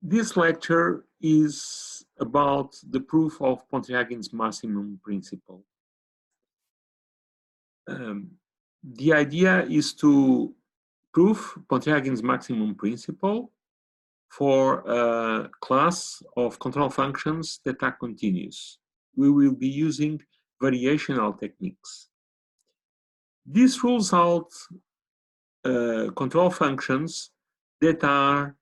This lecture is about the proof of Pontryagin maximum principle. The idea is to prove Pontryagin maximum principle for a class of control functions that are continuous. We will be using variational techniques. This rules out control functions that are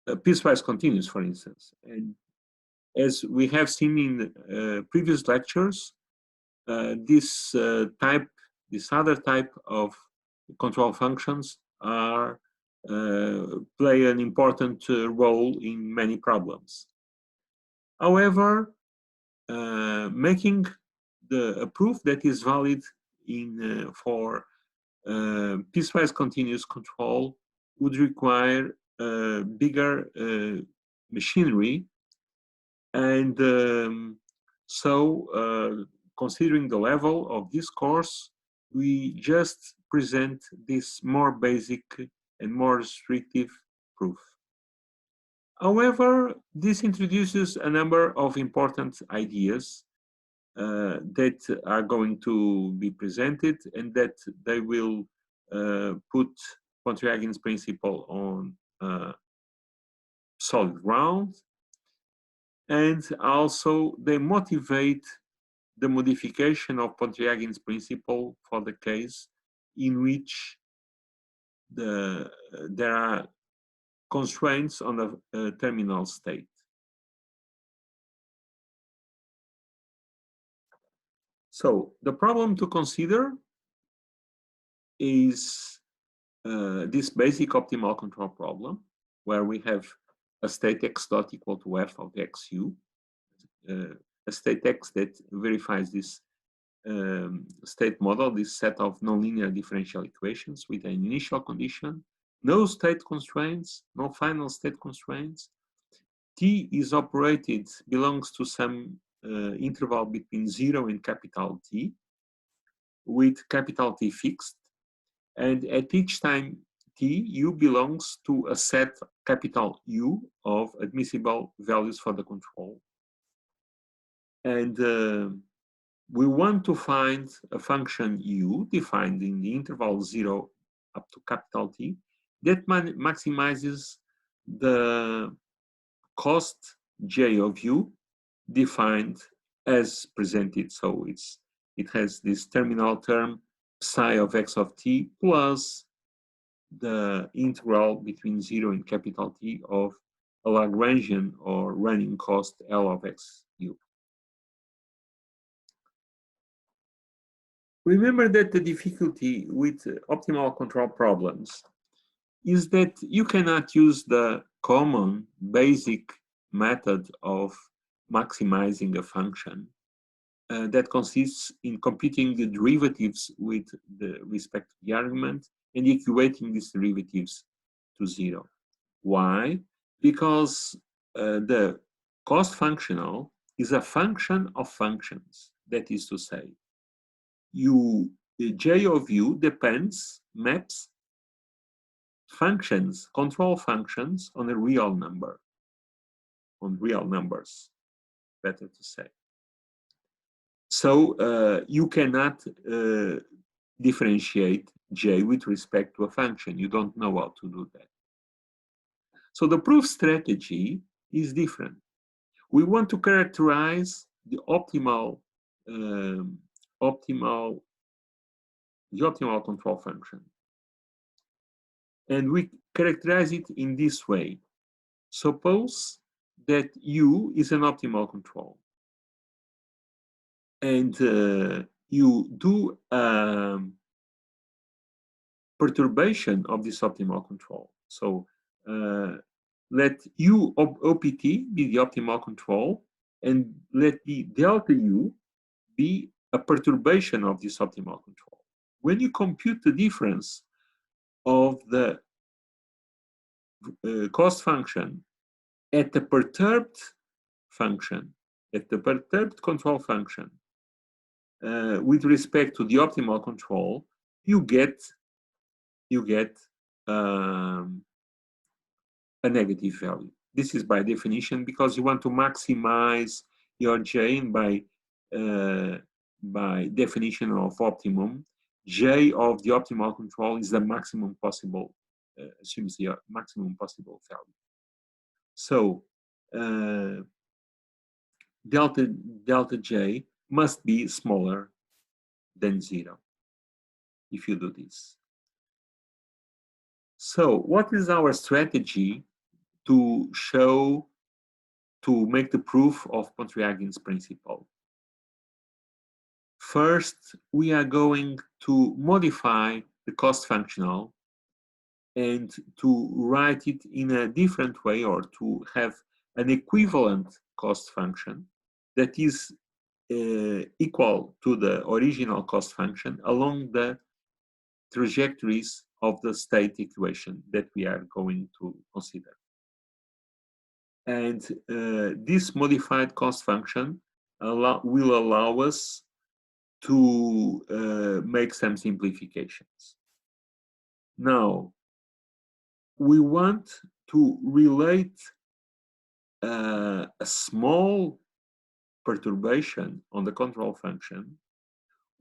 piecewise continuous, for instance. And as we have seen in previous lectures, this other type of control functions are play an important role in many problems. However, making a proof that is valid for piecewise continuous control would require bigger machinery, and so considering the level of this course, we just present this more basic and more restrictive proof. However, this introduces a number of important ideas that are going to be presented, and that they will put Pontryagin principle on solid ground, and also they motivate the modification of Pontryagin principle for the case in which there are constraints on the terminal state. So the problem to consider is this basic optimal control problem, where we have a state x dot equal to f of xu, a state x that verifies this state model, this set of nonlinear differential equations with an initial condition, no state constraints, no final state constraints. T is operated, belongs to some interval between 0 and capital T, with capital T fixed, and at each time T, U belongs to a set capital U of admissible values for the control. And we want to find a function U defined in the interval 0 up to capital T that maximizes the cost J of U defined as presented. So it has this terminal term psi of x of t plus the integral between 0 and capital T of a Lagrangian or running cost L of x u. Remember that the difficulty with optimal control problems is that you cannot use the common basic method of maximizing a function that consists in computing the derivatives with respect to the argument and equating these derivatives to 0. Why? Because the cost functional is a function of functions. That is to say, J of U maps functions, control functions on a real number, on real numbers, better to say. So you cannot differentiate J with respect to a function. You don't know how to do that. So the proof strategy is different. We want to characterize the optimal control function. And we characterize it in this way. Suppose that U is an optimal control. And you do perturbation of this optimal control. So let U OPT be the optimal control, and let the delta U be a perturbation of this optimal control. When you compute the difference of the cost function at the perturbed function, at the perturbed control function, with respect to the optimal control, you get a negative value. This is by definition because you want to maximize your J, and by definition of optimum, J of the optimal control is the maximum possible, assumes the maximum possible value. So delta J must be smaller than 0 if you do this. So what is our strategy to make the proof of Pontryagin principle? First, we are going to modify the cost functional and to write it in a different way, or to have an equivalent cost function that is equal to the original cost function along the trajectories of the state equation that we are going to consider. And this modified cost function will allow us to make some simplifications. Now, we want to relate a small perturbation on the control function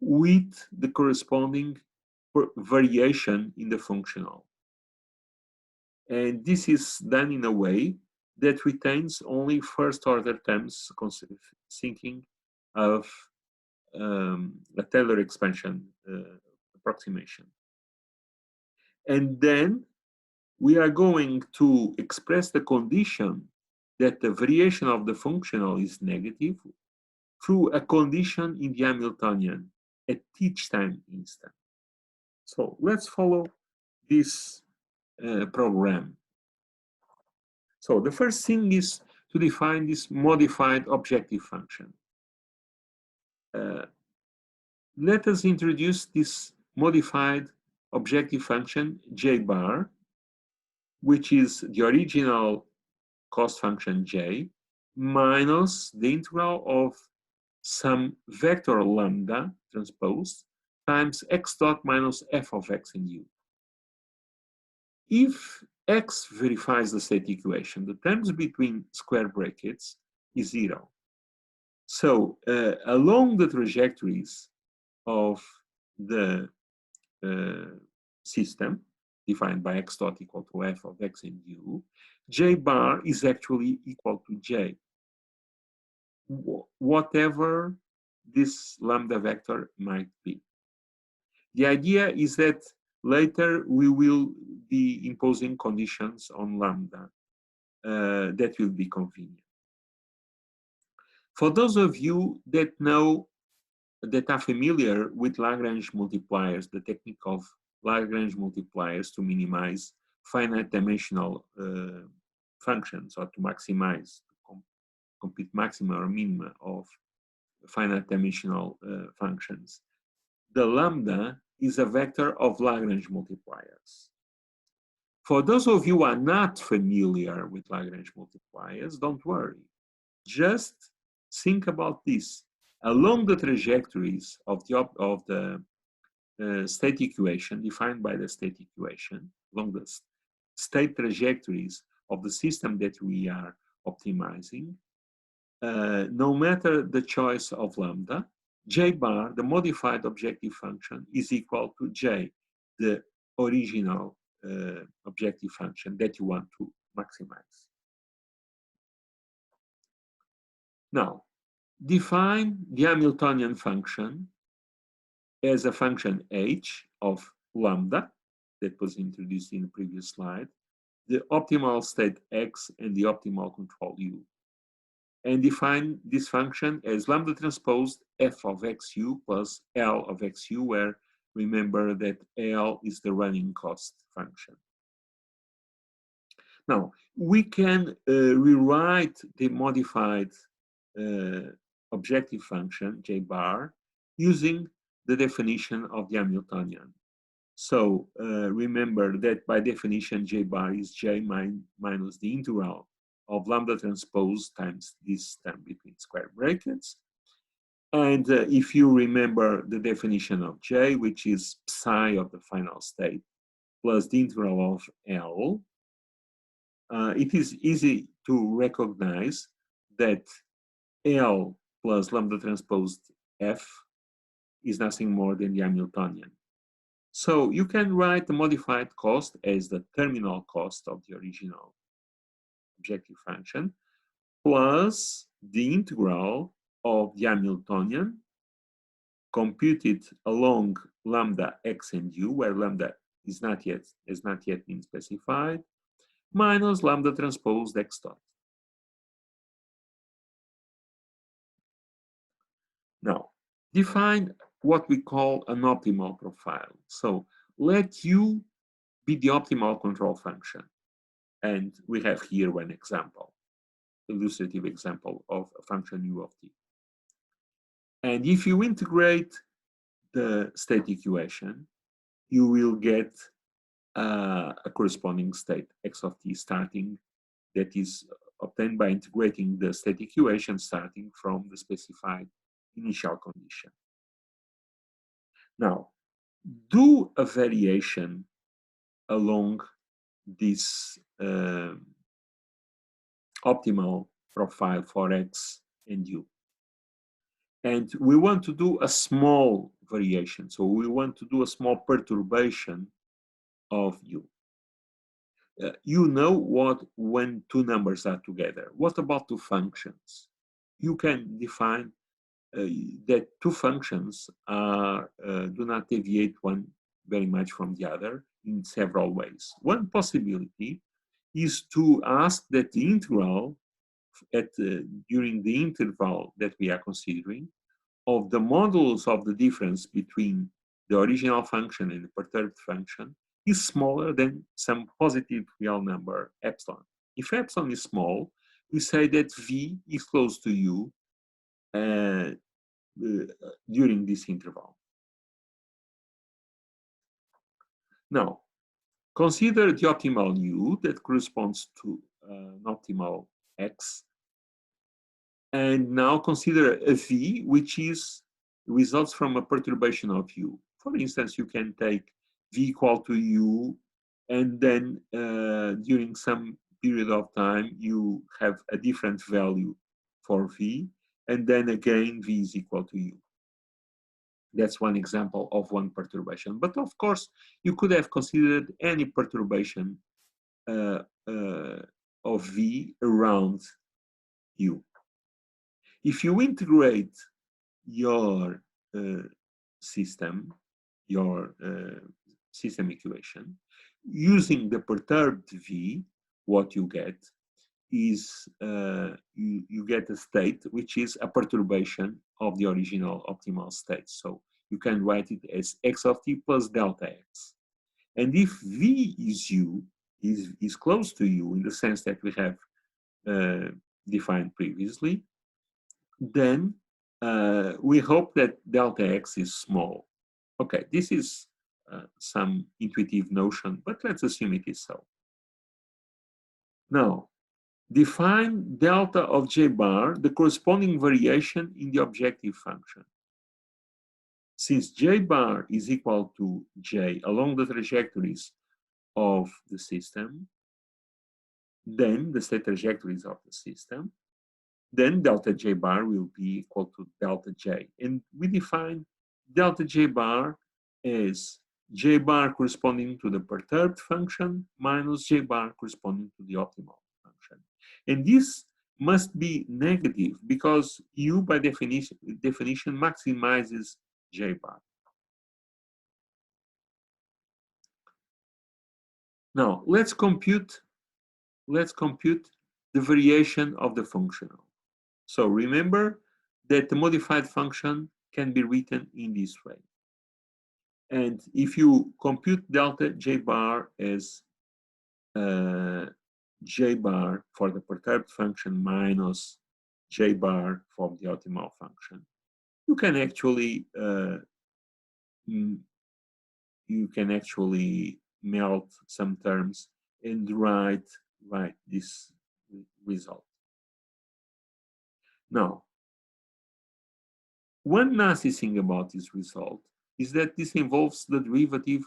with the corresponding variation in the functional. And this is done in a way that retains only first order terms, thinking of a Taylor expansion approximation. And then we are going to express the condition that the variation of the functional is negative through a condition in the Hamiltonian at each time instant. So let's follow this program. So the first thing is to define this modified objective function. Let us introduce this modified objective function J bar, which is the original cost function J minus the integral of some vector lambda transpose times x dot minus f of x in u. If x verifies the state equation, the terms between square brackets is 0. So along the trajectories of the system defined by x dot equal to f of x in u, J bar is actually equal to J, whatever this lambda vector might be. The idea is that later we will be imposing conditions on lambda that will be convenient. For those of you that are familiar with Lagrange multipliers, the technique of Lagrange multipliers to minimize finite dimensional functions, or to maximize, complete maxima or minima of finite dimensional functions. The lambda is a vector of Lagrange multipliers. For those of you who are not familiar with Lagrange multipliers, don't worry. Just think about this. Along the trajectories of the state equation defined by the state equation, along the state trajectories of the system that we are optimizing, no matter the choice of lambda, J bar, the modified objective function, is equal to J, the original objective function that you want to maximize. Now, define the Hamiltonian function as a function h of lambda that was introduced in the previous slide, the optimal state x, and the optimal control u. And define this function as lambda transposed f of xu plus L of xu, where remember that L is the running cost function. Now, we can rewrite the modified objective function, J bar, using the definition of the Hamiltonian. So remember that by definition, J bar is J minus the integral of lambda transpose times this term between square brackets. And if you remember the definition of J, which is psi of the final state plus the integral of L, it is easy to recognize that L plus lambda transposed F is nothing more than the Hamiltonian. So you can write the modified cost as the terminal cost of the original objective function plus the integral of the Hamiltonian computed along lambda x and u, where lambda has not yet been specified, minus lambda transposed x dot. Now, define what we call an optimal profile. So let u be the optimal control function. And we have here one example, illustrative example of a function u of t. And if you integrate the state equation, you will get a corresponding state x of t starting, that is obtained by integrating the state equation starting from the specified initial condition. Now, do a variation along this optimal profile for x and u. And we want to do a small variation. So we want to do a small perturbation of u. You know what when two numbers are together. What about two functions? You can define that two functions are, do not deviate one very much from the other in several ways. One possibility is to ask that the integral during the interval that we are considering of the modulus of the difference between the original function and the perturbed function is smaller than some positive real number epsilon. If epsilon is small, we say that v is close to u during this interval. Now, consider the optimal u that corresponds to an optimal x. And now consider a v, which results from a perturbation of u. For instance, you can take v equal to u, and then during some period of time, you have a different value for v, and then again, v is equal to u. That's one example of one perturbation. But of course, you could have considered any perturbation of v around u. If you integrate your system equation using the perturbed v, what you get is you get a state which is a perturbation of the original optimal state. So you can write it as x of t plus delta x. And if v is u, is close to u in the sense that we have defined previously, then we hope that delta x is small. Okay, this is some intuitive notion, but let's assume it is so. Now, define delta of j bar, the corresponding variation in the objective function. Since j bar is equal to j along the trajectories of the system, then the state trajectories of the system, then delta j bar will be equal to delta j. And we define delta j bar as j bar corresponding to the perturbed function minus j bar corresponding to the optimal function. And this must be negative because u by definition maximizes j bar. Now let's compute the variation of the functional. So remember that the modified function can be written in this way. And if you compute delta j bar as j bar for the perturbed function minus j bar for the optimal function, you can actually melt some terms and write this result. Now, one nasty thing about this result is that this involves the derivative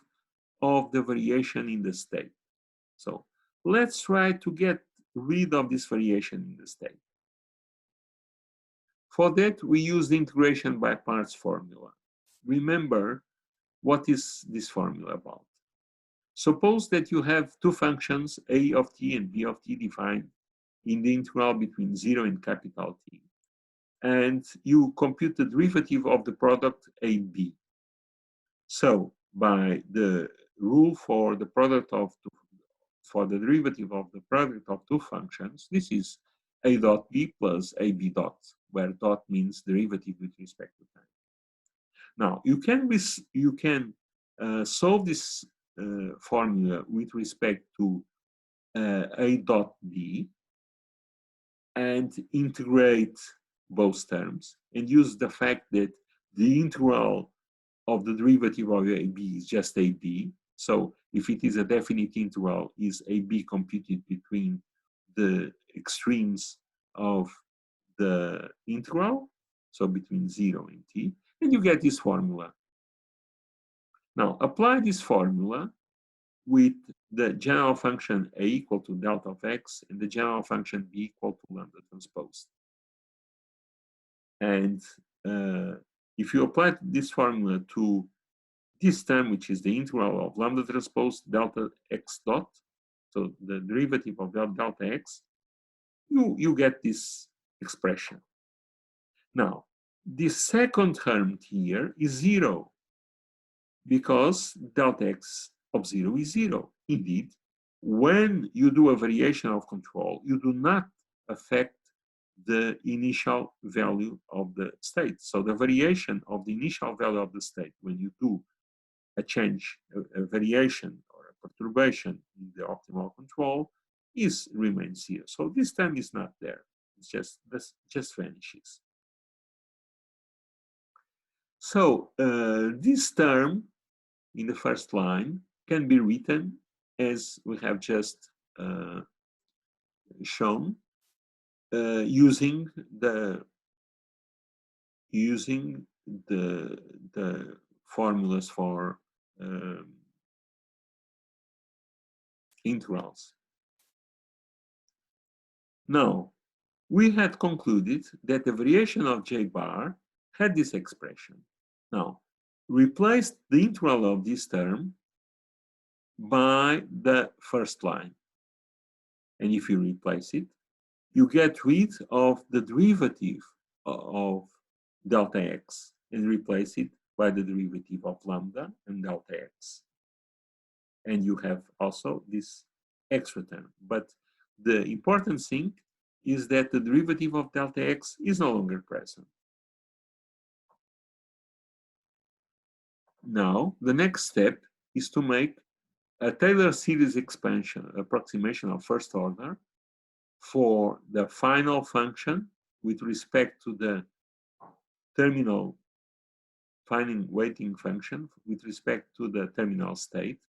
of the variation in the state. So let's try to get rid of this variation in the state. For that, we use the integration by parts formula. Remember, what is this formula about? Suppose that you have two functions, a of t and b of t, defined in the integral between 0 and capital T. And you compute the derivative of the product AB. So by the rule for the product of for the derivative of the product of two functions, this is a dot b plus ab dot, where dot means derivative with respect to time. Now you can solve this formula with respect to a dot b and integrate both terms and use the fact that the integral of the derivative of AB is just AB. So if it is a definite integral, is AB computed between the extremes of the integral, so between 0 and t, and you get this formula. Now apply this formula with the general function a equal to delta of x and the general function b equal to lambda transpose. And if you apply this formula to this term, which is the integral of lambda transpose delta x dot, so the derivative of delta x, you get this expression. Now, the second term here is 0, because delta x of 0 is 0. Indeed, when you do a variation of control, you do not affect the initial value of the state. So the variation of the initial value of the state, when you do a change, a variation or a perturbation in the optimal control, remains 0. So this term is not there. It's just vanishes. So this term in the first line can be written as we have just shown, using the formulas for integrals. Now, we had concluded that the variation of J bar had this expression. Now, replace the integral of this term by the first line. And if you replace it, you get rid of the derivative of delta x and replace it by the derivative of lambda and delta x. And you have also this extra term. But the important thing is that the derivative of delta x is no longer present. Now, the next step is to make a Taylor series approximation of first order for the final function with respect to the terminal final weighting function with respect to the terminal state,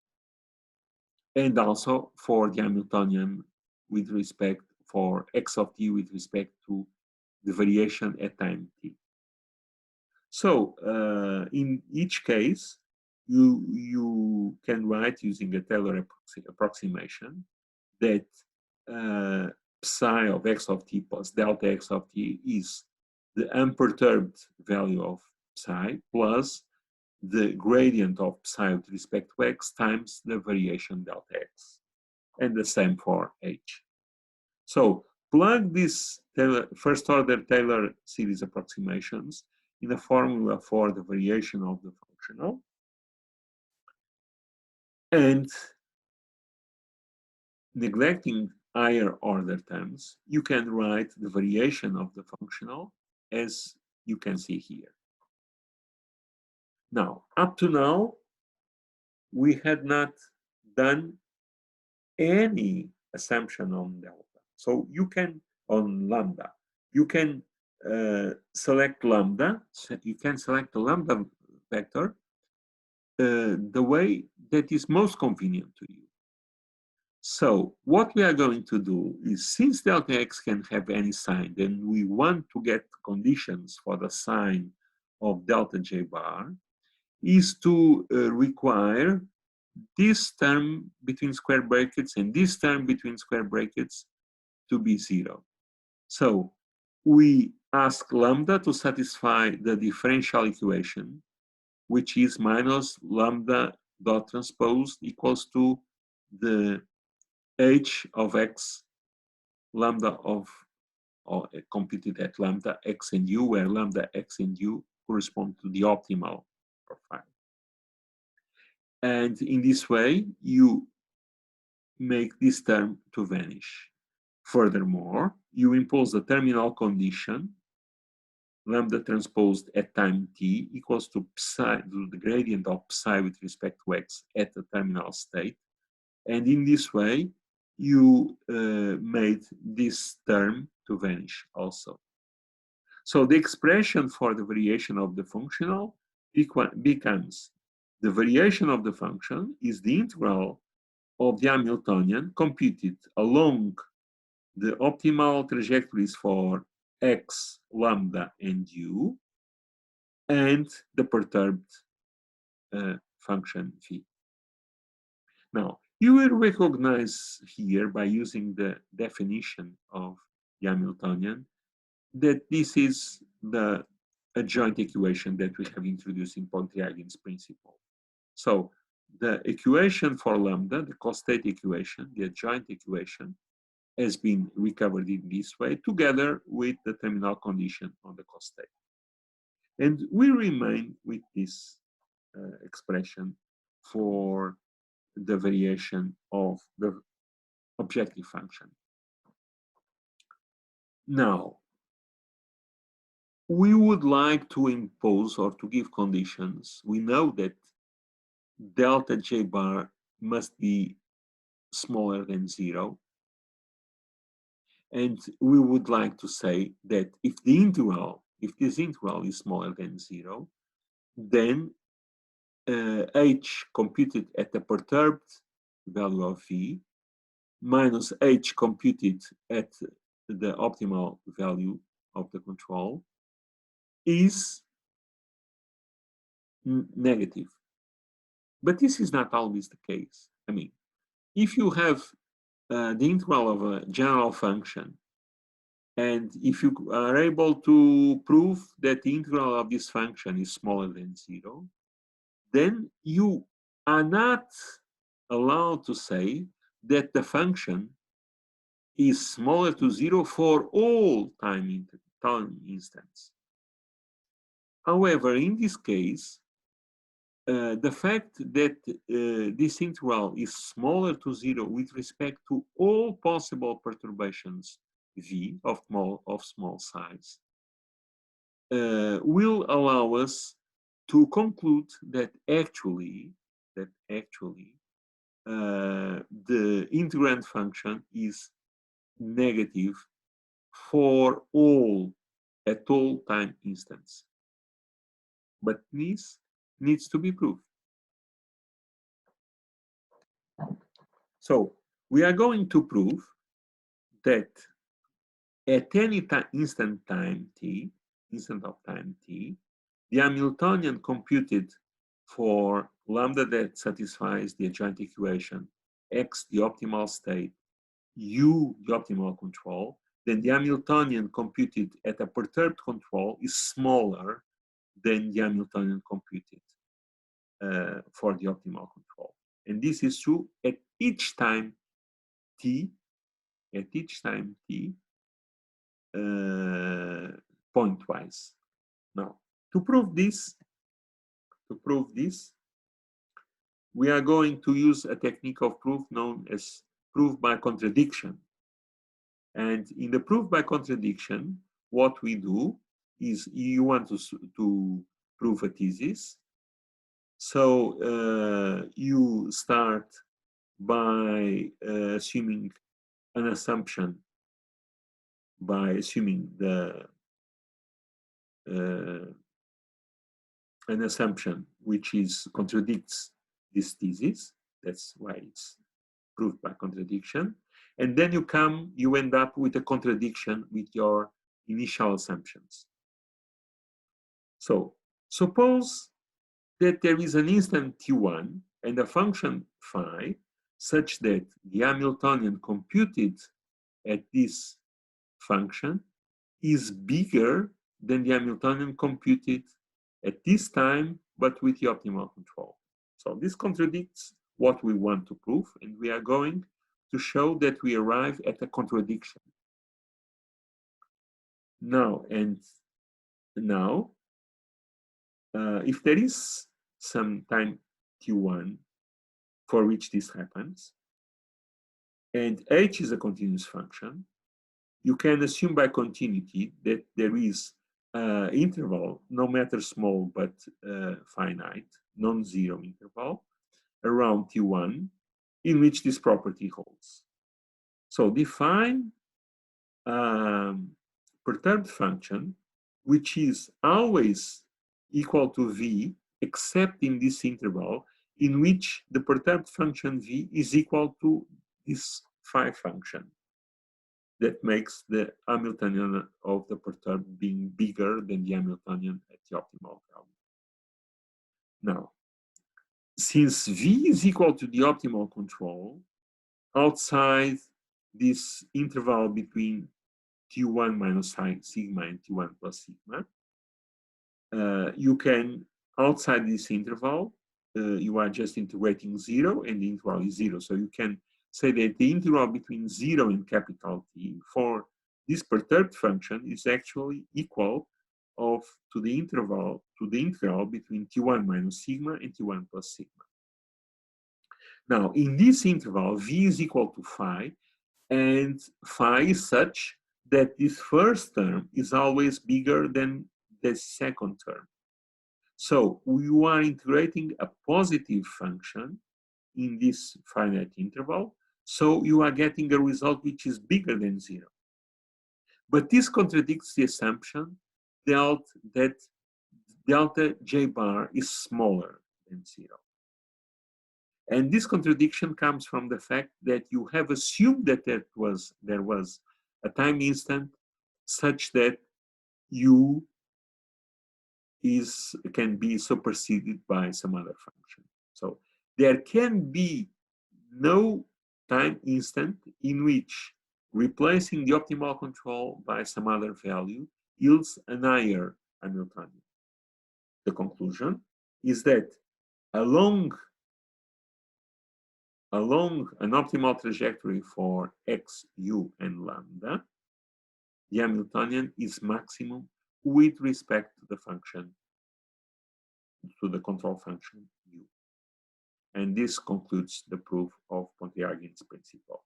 and also for the Hamiltonian with respect for x of t with respect to the variation at time t. So in each case, you can write using a Taylor approximation that psi of x of t plus delta x of t is the unperturbed value of psi plus the gradient of psi with respect to x times the variation delta x, and the same for h. So plug this first order Taylor series approximations in a formula for the variation of the functional, and neglecting higher order terms, you can write the variation of the functional as you can see here. Now, up to now, we had not done any assumption on delta. So you can, on lambda, you can select lambda, so you can select the lambda vector the way that is most convenient to you. So what we are going to do is, since delta x can have any sign, then we want to get conditions for the sign of delta J bar, is to require this term between square brackets and this term between square brackets to be 0. So we ask lambda to satisfy the differential equation, which is minus lambda dot transposed equals to the h of x lambda of, or computed at lambda x and u, where lambda x and u correspond to the optimal profile. And in this way, you make this term to vanish. Furthermore, you impose the terminal condition lambda transposed at time t equals to psi, to the gradient of psi with respect to x at the terminal state. And in this way, you made this term to vanish also. So the expression for the variation of the functional becomes the variation of the function is the integral of the Hamiltonian computed along the optimal trajectories for x, lambda, and u, and the perturbed function v. Now, you will recognize here by using the definition of the Hamiltonian that this is the adjoint equation that we have introduced in Pontryagin principle. So the equation for lambda, the costate equation, the adjoint equation, has been recovered in this way together with the terminal condition on the costate. And we remain with this expression for the variation of the objective function. Now, we would like to impose or to give conditions. We know that delta j bar must be smaller than 0. And we would like to say that if this integral is smaller than 0, then h computed at the perturbed value of v minus h computed at the optimal value of the control is negative. But this is not always the case. I mean, if you have the integral of a general function, and if you are able to prove that the integral of this function is smaller than 0, then you are not allowed to say that the function is smaller to 0 for all time instants. However, in this case, the fact that this integral is smaller to 0 with respect to all possible perturbations v of small size will allow us to conclude that actually the integrand function is negative for all at all time instants. But this needs to be proved. So we are going to prove that at any instant of time t, the Hamiltonian computed for lambda that satisfies the adjoint equation, x the optimal state, u the optimal control, then the Hamiltonian computed at a perturbed control is smaller than the Hamiltonian computed for the optimal control. And this is true at each time t, pointwise. Now, to prove this, we are going to use a technique of proof known as proof by contradiction. And in the proof by contradiction, what we do is you want to prove a thesis. So you start by assuming an assumption, by assuming an assumption which contradicts this thesis. That's why it's proved by contradiction. And then you end up with a contradiction with your initial assumptions. So suppose that there is an instant t1 and a function phi such that the Hamiltonian computed at this function is bigger than the Hamiltonian computed at this time, but with the optimal control. So this contradicts what we want to prove, and we are going to show that we arrive at a contradiction. Now, if there is some time t1 for which this happens, and h is a continuous function, you can assume by continuity that there is an interval, no matter small but finite, non-zero interval, around t1 in which this property holds. So define perturbed function which is always equal to v except in this interval in which the perturbed function v is equal to this phi function that makes the Hamiltonian of the perturbed being bigger than the Hamiltonian at the optimal value. Now, since v is equal to the optimal control, outside this interval between t1 minus sigma and t1 plus sigma, you can, outside this interval, you are just integrating 0 and the interval is 0. So you can say that the integral between 0 and capital T for this perturbed function is actually equal to the integral between t1 minus sigma and t1 plus sigma. Now, in this interval, v is equal to phi, and phi is such that this first term is always bigger than the second term. So we are integrating a positive function in this finite interval, so you are getting a result which is bigger than 0. But this contradicts the assumption that delta j bar is smaller than 0. And this contradiction comes from the fact that you have assumed that there was a time instant such that u can be superseded by some other function. So there can be no time instant in which replacing the optimal control by some other value yields an higher Hamiltonian. The conclusion is that along an optimal trajectory for x, u, and lambda, the Hamiltonian is maximum with respect to the function, to the control function u. And this concludes the proof of Pontryagin principle.